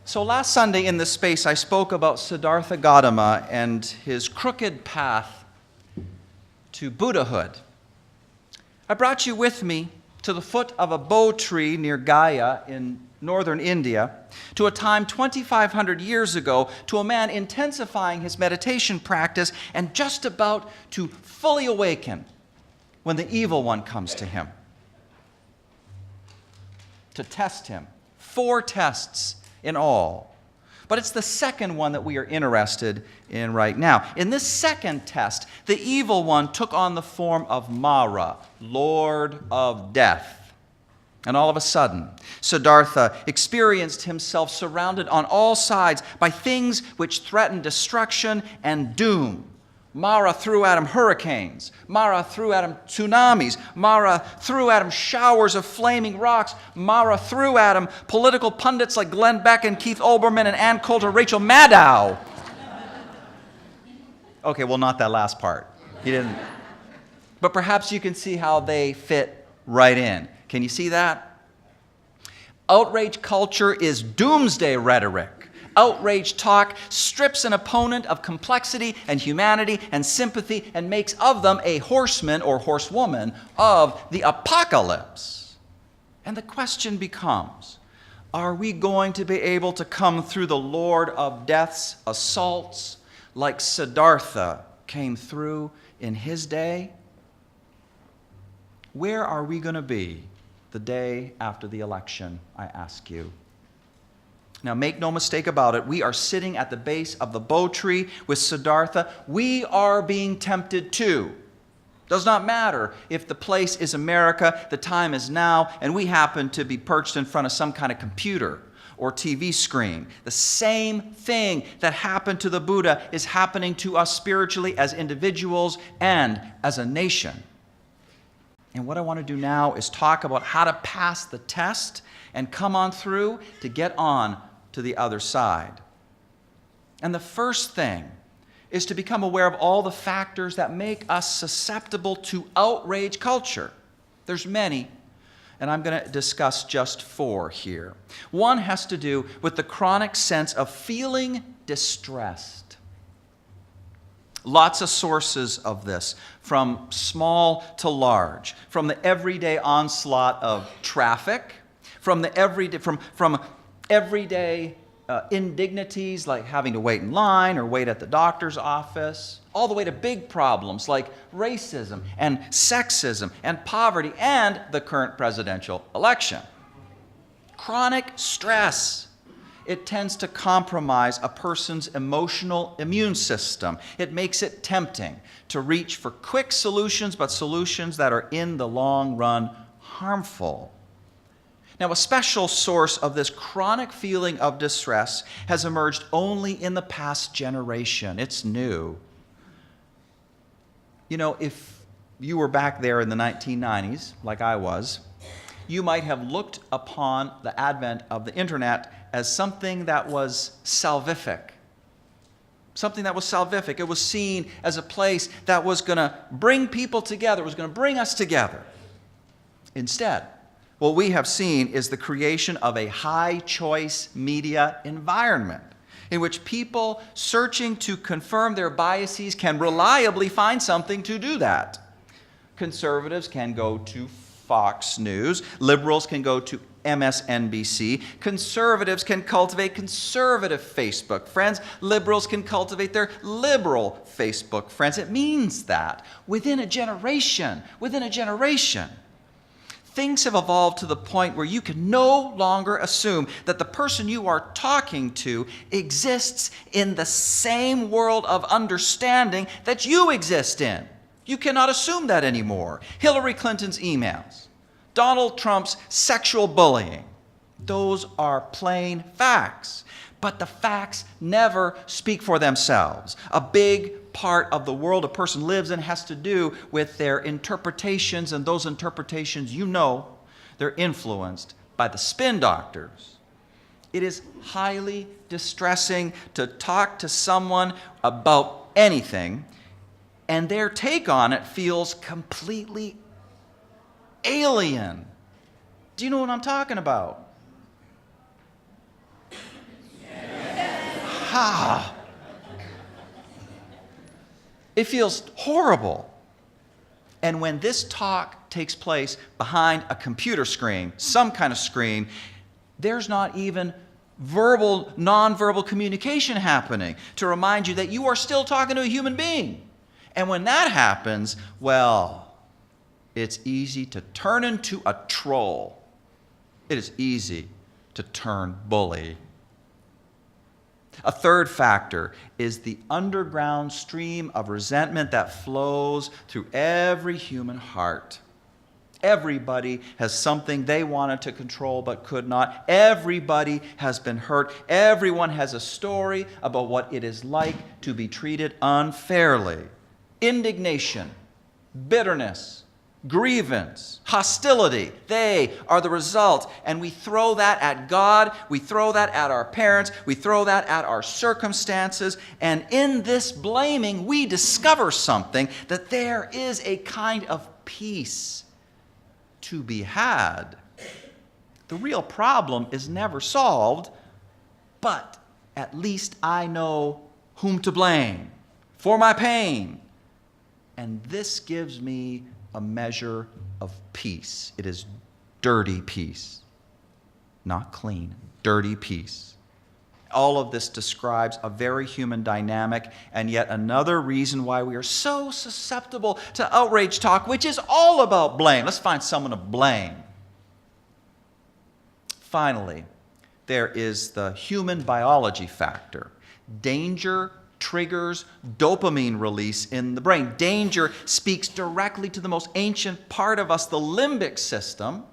So last Sunday in this space, I spoke about Siddhartha Gautama and his crooked path to Buddhahood. I brought you with me to the foot of a bo tree near Gaya in northern India, to a time 2,500 years ago, to a man intensifying his meditation practice and just about to fully awaken when the evil one comes to him to test him. 4 tests in all. But it's the second one that we are interested in right now. In this second test, the evil one took on the form of Mara, Lord of Death. And all of a sudden, Siddhartha experienced himself surrounded on all sides by things which threatened destruction and doom. Mara threw at him hurricanes. Mara threw at him tsunamis. Mara threw at him showers of flaming rocks. Mara threw at him political pundits like Glenn Beck and Keith Olbermann and Ann Coulter and Rachel Maddow. Okay, well, not that last part. He didn't. But perhaps you can see how they fit right in. Can you see that? Outrage culture is doomsday rhetoric. Outrage talk strips an opponent of complexity and humanity and sympathy and makes of them a horseman or horsewoman of the apocalypse. And the question becomes, are we going to be able to come through the Lord of Death's assaults like Siddhartha came through in his day? Where are we going to be the day after the election, I ask you? Now, make no mistake about it, we are sitting at the base of the bo tree with Siddhartha. We are being tempted too. Does not matter if the place is America, the time is now, and we happen to be perched in front of some kind of computer or TV screen. The same thing that happened to the Buddha is happening to us spiritually as individuals and as a nation. And what I want to do now is talk about how to pass the test and come on through to get on to the other side. And the first thing is to become aware of all the factors that make us susceptible to outrage culture. There's many, and I'm going to discuss just 4 here. One has to do with the chronic sense of feeling distressed. Lots of sources of this, from small to large, from the everyday onslaught of traffic, from everyday indignities like having to wait in line or wait at the doctor's office, all the way to big problems like racism and sexism and poverty and the current presidential election. Chronic stress. It tends to compromise a person's emotional immune system. It makes it tempting to reach for quick solutions, but solutions that are in the long run harmful. Now, a special source of this chronic feeling of distress has emerged only in the past generation. It's new. You know, if you were back there in the 1990s, like I was, you might have looked upon the advent of the internet as something that was salvific. Something that was salvific. It was seen as a place that was going to bring people together, was going to bring us together. Instead, what we have seen is the creation of a high-choice media environment in which people searching to confirm their biases can reliably find something to do that. Conservatives can go to Fox News. Liberals can go to MSNBC. Conservatives can cultivate conservative Facebook friends. Liberals can cultivate their liberal Facebook friends. It means that within a generation, things have evolved to the point where you can no longer assume that the person you are talking to exists in the same world of understanding that you exist in. You cannot assume that anymore. Hillary Clinton's emails, Donald Trump's sexual bullying, those are plain facts. But the facts never speak for themselves. A big part of the world a person lives in has to do with their interpretations, and those interpretations, you know, they're influenced by the spin doctors. It is highly distressing to talk to someone about anything, and their take on it feels completely alien. Do you know what I'm talking about? It feels horrible. And when this talk takes place behind a computer screen, some kind of screen, there's not even verbal, nonverbal communication happening to remind you that you are still talking to a human being. And when that happens, well, it's easy to turn into a troll. It is easy to turn bully. A third factor is the underground stream of resentment that flows through every human heart. Everybody has something they wanted to control but could not. Everybody has been hurt. Everyone has a story about what it is like to be treated unfairly. Indignation, bitterness, grievance, hostility, they are the result. And we throw that at God, we throw that at our parents, we throw that at our circumstances, and in this blaming, we discover something, that there is a kind of peace to be had. The real problem is never solved, but at least I know whom to blame for my pain. And this gives me a measure of peace. It is dirty peace, not clean, dirty peace. All of this describes a very human dynamic, and yet another reason why we are so susceptible to outrage talk, which is all about blame. Let's find someone to blame. Finally, there is the human biology factor. Danger triggers dopamine release in the brain. Danger speaks directly to the most ancient part of us, the limbic system,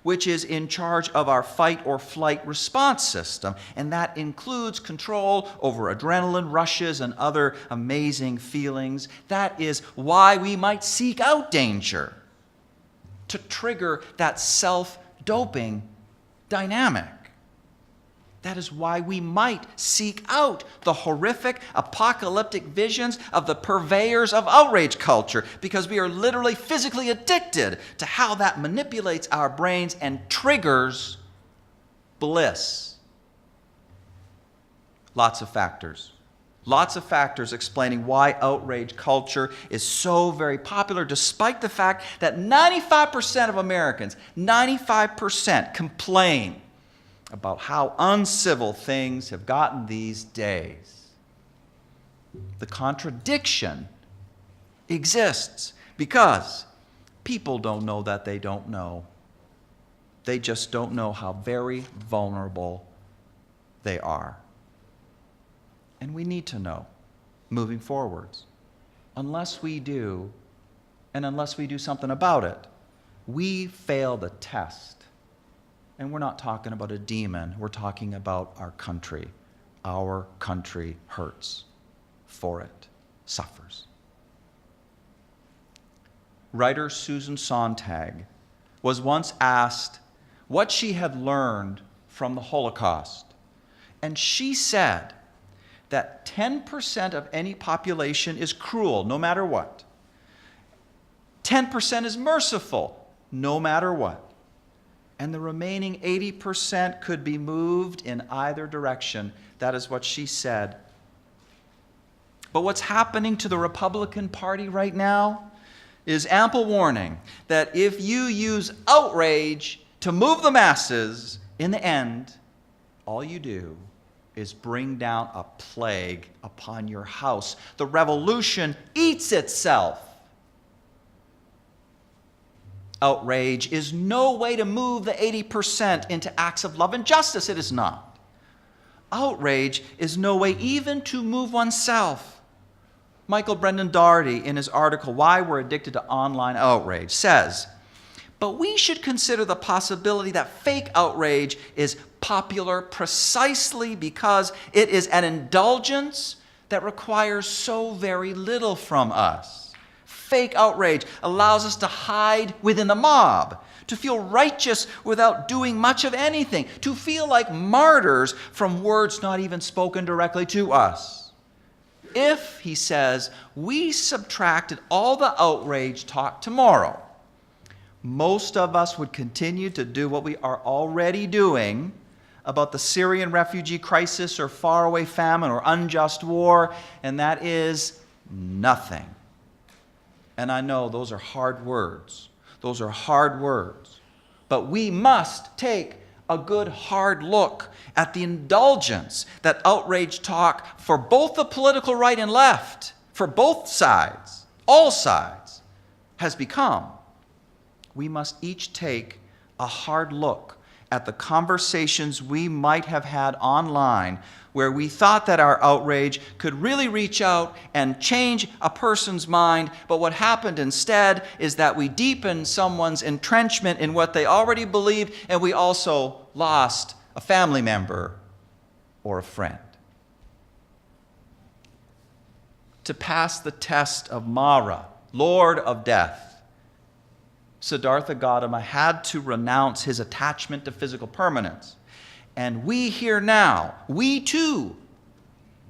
which is in charge of our fight or flight response system. And that includes control over adrenaline rushes and other amazing feelings. That is why we might seek out danger, to trigger that self-doping dynamic. That is why we might seek out the horrific, apocalyptic visions of the purveyors of outrage culture, because we are literally physically addicted to how that manipulates our brains and triggers bliss. Lots of factors. Lots of factors explaining why outrage culture is so very popular, despite the fact that 95% of Americans, 95% complain about how uncivil things have gotten these days. The contradiction exists because people don't know that they don't know. They just don't know how very vulnerable they are. And we need to know moving forwards. Unless we do, and unless we do something about it, we fail the test. And we're not talking about a demon. We're talking about our country. Our country hurts for it, suffers. Writer Susan Sontag was once asked what she had learned from the Holocaust. And she said that 10% of any population is cruel, no matter what. 10% is merciful, no matter what. And the remaining 80% could be moved in either direction. That is what she said. But what's happening to the Republican Party right now is ample warning that if you use outrage to move the masses, in the end, all you do is bring down a plague upon your house. The revolution eats itself. Outrage is no way to move the 80% into acts of love and justice. It is not. Outrage is no way even to move oneself. Michael Brendan Doherty, in his article, Why We're Addicted to Online Outrage, says, but we should consider the possibility that fake outrage is popular precisely because it is an indulgence that requires so very little from us. Fake outrage allows us to hide within the mob, to feel righteous without doing much of anything, to feel like martyrs from words not even spoken directly to us. If, he says, we subtracted all the outrage talk tomorrow, most of us would continue to do what we are already doing about the Syrian refugee crisis or faraway famine or unjust war, and that is nothing. And I know those are hard words. Those are hard words. But we must take a good hard look at the indulgence that outrage talk for both the political right and left, for both sides, all sides, has become. We must each take a hard look at the conversations we might have had online where we thought that our outrage could really reach out and change a person's mind, but what happened instead is that we deepened someone's entrenchment in what they already believed, and we also lost a family member or a friend. To pass the test of Mara, Lord of Death, Siddhartha Gautama had to renounce his attachment to physical permanence. And we here now, we too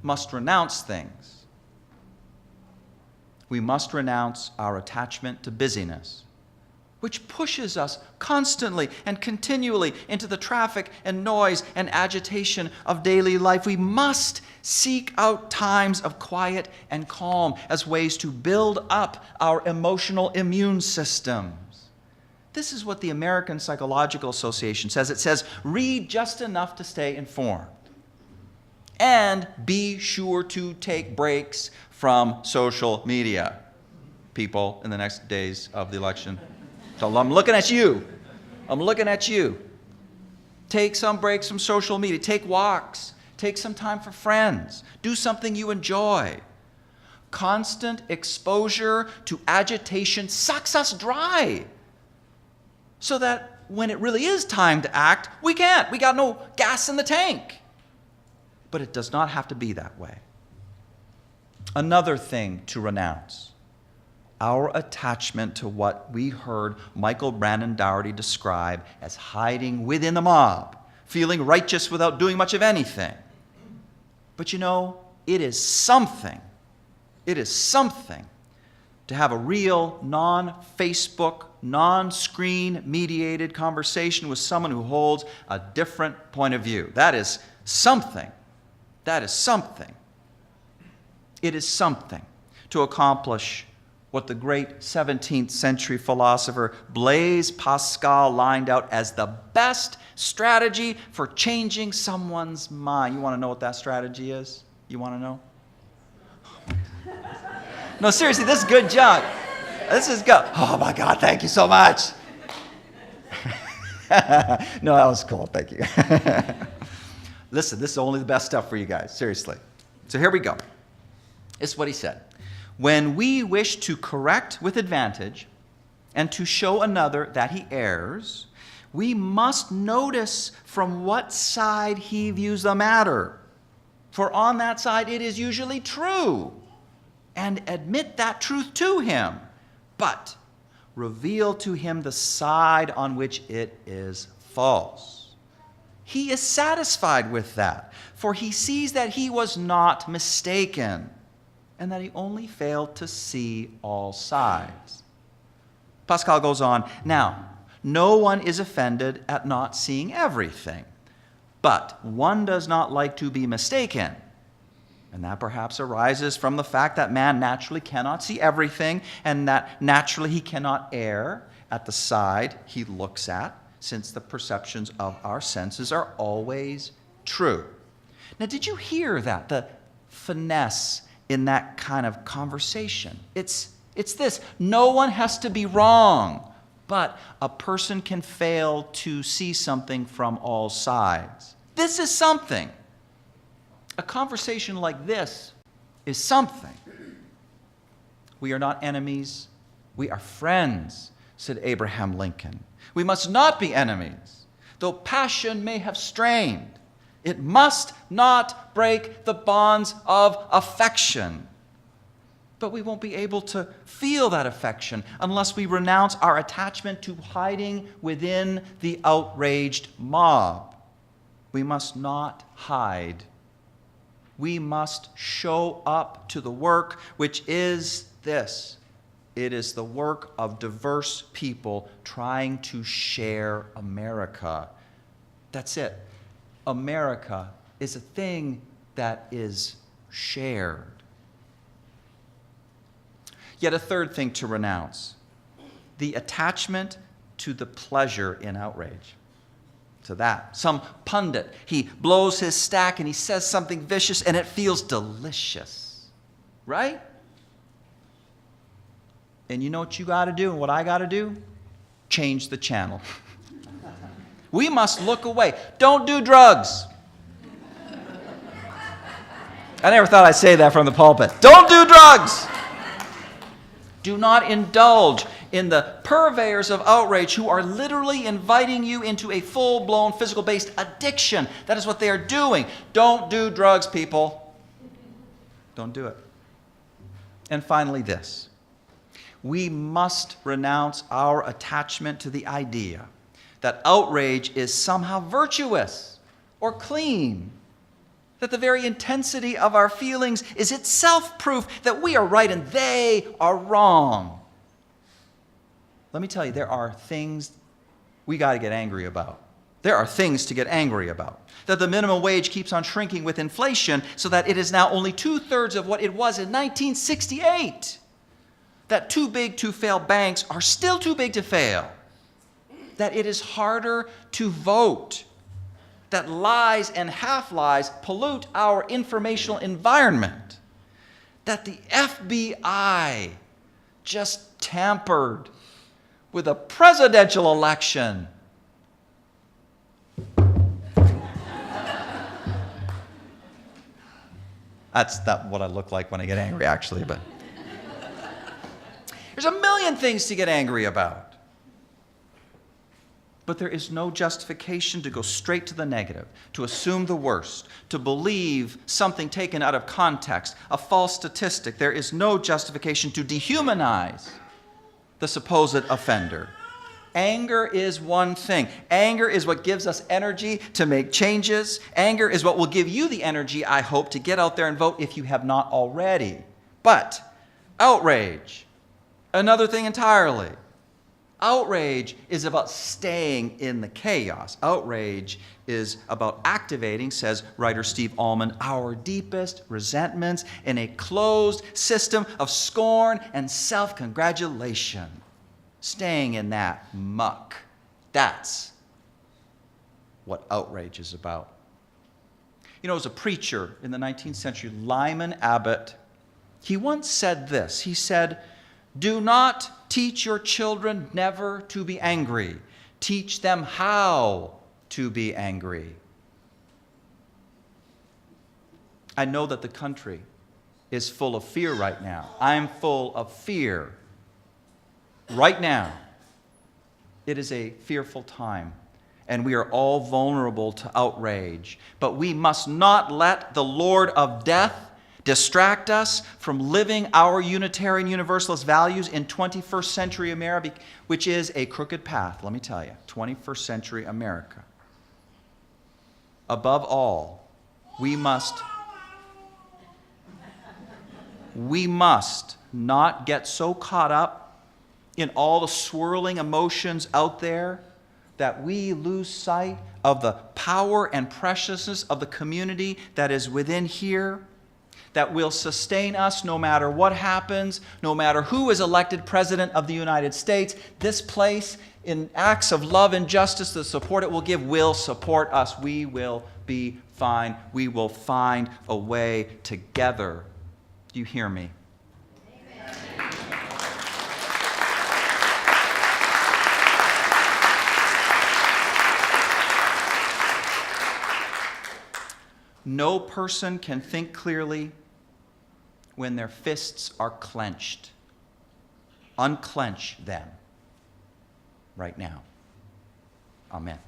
must renounce things. We must renounce our attachment to busyness, which pushes us constantly and continually into the traffic and noise and agitation of daily life. We must seek out times of quiet and calm as ways to build up our emotional immune systems. This is what the American Psychological Association says. It says, read just enough to stay informed. And be sure to take breaks from social media. People, in the next days of the election. So I'm looking at you. I'm looking at you. Take some breaks from social media. Take walks. Take some time for friends. Do something you enjoy. Constant exposure to agitation sucks us dry. So that when it really is time to act, we can't. We got no gas in the tank. But it does not have to be that way. Another thing to renounce, our attachment to what we heard Michael Brandon Dougherty describe as hiding within the mob, feeling righteous without doing much of anything. But you know, it is something to have a real non-Facebook, non-screen mediated conversation with someone who holds a different point of view. That is something. That is something. It is something to accomplish what the great 17th century philosopher Blaise Pascal lined out as the best strategy for changing someone's mind. You want to know what that strategy is? You want to know? No, seriously, this is good junk. This is good. Oh my God, thank you so much. No, that was cool. Thank you. Listen, this is only the best stuff for you guys. Seriously. So here we go. This is what he said. When we wish to correct with advantage and to show another that he errs, we must notice from what side he views the matter. For on that side it is usually true, and admit that truth to him, but reveal to him the side on which it is false. He is satisfied with that, for he sees that he was not mistaken, and that he only failed to see all sides. Pascal goes on, now, no one is offended at not seeing everything, but one does not like to be mistaken. And that perhaps arises from the fact that man naturally cannot see everything, and that naturally he cannot err at the side he looks at, since the perceptions of our senses are always true. Now, did you hear that? The finesse in that kind of conversation. It's this. No one has to be wrong, but a person can fail to see something from all sides. This is something. A conversation like this is something. We are not enemies. We are friends, said Abraham Lincoln. We must not be enemies. Though passion may have strained, it must not break the bonds of affection. But we won't be able to feel that affection unless we renounce our attachment to hiding within the outraged mob. We must not hide. We must show up to the work, which is this. It is the work of diverse people trying to share America. That's it. America is a thing that is shared. Yet a third thing to renounce: the attachment to the pleasure in outrage. To that. Some pundit, he blows his stack and he says something vicious and it feels delicious. Right? And you know what you got to do and what I got to do? Change the channel. We must look away. Don't do drugs. I never thought I'd say that from the pulpit. Don't do drugs. Do not indulge in the purveyors of outrage who are literally inviting you into a full-blown physical-based addiction. That is what they are doing. Don't do drugs, people. Don't do it. And finally, this. We must renounce our attachment to the idea that outrage is somehow virtuous or clean, that the very intensity of our feelings is itself proof that we are right and they are wrong. Let me tell you, there are things we got to get angry about. There are things to get angry about. That the minimum wage keeps on shrinking with inflation so that it is now only 2/3 of what it was in 1968. That too big to fail banks are still too big to fail. That it is harder to vote. That lies and half-lies pollute our informational environment. That the FBI just tampered with a presidential election. That's not what I look like when I get angry, actually, but there's a million things to get angry about. But there is no justification to go straight to the negative, to assume the worst, to believe something taken out of context, a false statistic. There is no justification to dehumanize the supposed offender. Anger is one thing. Anger is what gives us energy to make changes. Anger is what will give you the energy, I hope, to get out there and vote if you have not already. But outrage, another thing entirely. Outrage is about staying in the chaos. Outrage is about activating, says writer Steve Allman, our deepest resentments in a closed system of scorn and self-congratulation. Staying in that muck. That's what outrage is about. You know, as a preacher in the 19th century, Lyman Abbott, he once said this. He said, "Do not teach your children never to be angry. Teach them how to be angry." I know that the country is full of fear right now. I'm full of fear right now. It is a fearful time, and we are all vulnerable to outrage. But we must not let the Lord of death distract us from living our Unitarian Universalist values in 21st century America, which is a crooked path, let me tell you. 21st century America. Above all, we must not get so caught up in all the swirling emotions out there that we lose sight of the power and preciousness of the community that is within here, that will sustain us no matter what happens, no matter who is elected President of the United States. This place, in acts of love and justice, the support it will give will support us. We will be fine. We will find a way together. Do you hear me? Amen. No person can think clearly when their fists are clenched. Unclench them right now. Amen.